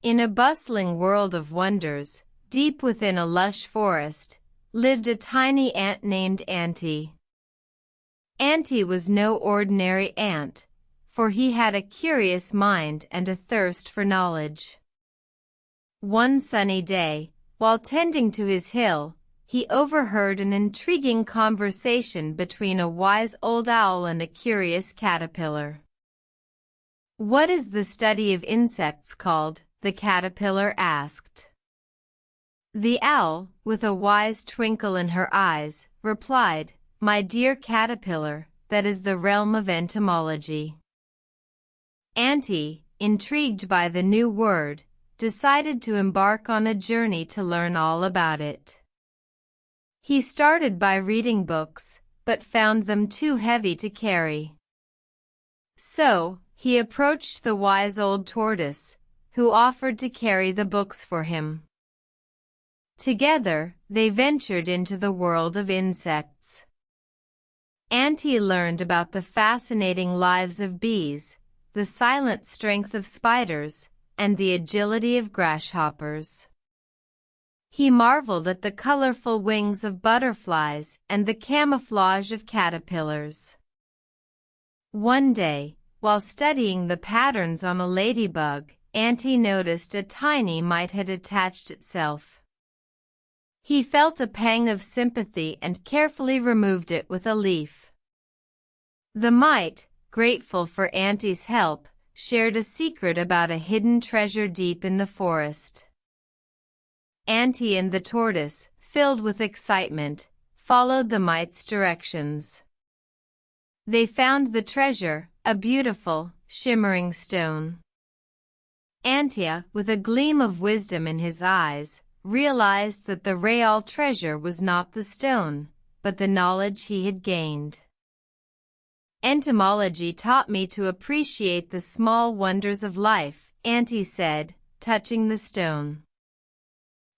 In a bustling world of wonders, deep within a lush forest, lived a tiny ant named Antty. Antty was no ordinary ant, for he had a curious mind and a thirst for knowledge. One sunny day, while tending to his hill, he overheard an intriguing conversation between a wise old owl and a curious caterpillar. "What is the study of insects called?" the caterpillar asked. The owl, with a wise twinkle in her eyes, replied, "My dear caterpillar, that is the realm of entomology." Antty, intrigued by the new word, decided to embark on a journey to learn all about it. He started by reading books, but found them too heavy to carry. So, he approached the wise old tortoise, who offered to carry the books for him. Together, they ventured into the world of insects. Antty learned about the fascinating lives of bees, the silent strength of spiders, and the agility of grasshoppers. He marveled at the colorful wings of butterflies and the camouflage of caterpillars. One day, while studying the patterns on a ladybug, Antty noticed a tiny mite had attached itself. He felt a pang of sympathy and carefully removed it with a leaf. The mite, grateful for Antty's help, shared a secret about a hidden treasure deep in the forest. Antty and the tortoise, filled with excitement, followed the mite's directions. They found the treasure, a beautiful, shimmering stone. Antty, with a gleam of wisdom in his eyes, realized that the real treasure was not the stone, but the knowledge he had gained. "Entomology taught me to appreciate the small wonders of life," Antty said, touching the stone.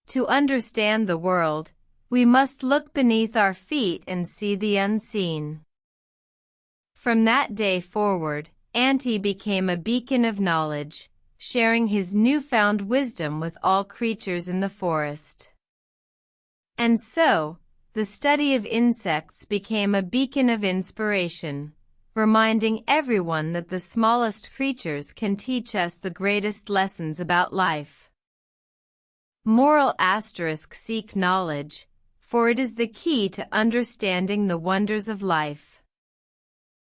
"To understand the world, we must look beneath our feet and see the unseen." From that day forward, Antty became a beacon of knowledge, sharing his newfound wisdom with all creatures in the forest. And so, the study of insects became a beacon of inspiration, reminding everyone that the smallest creatures can teach us the greatest lessons about life. Moral *: seek knowledge, for it is the key to understanding the wonders of life.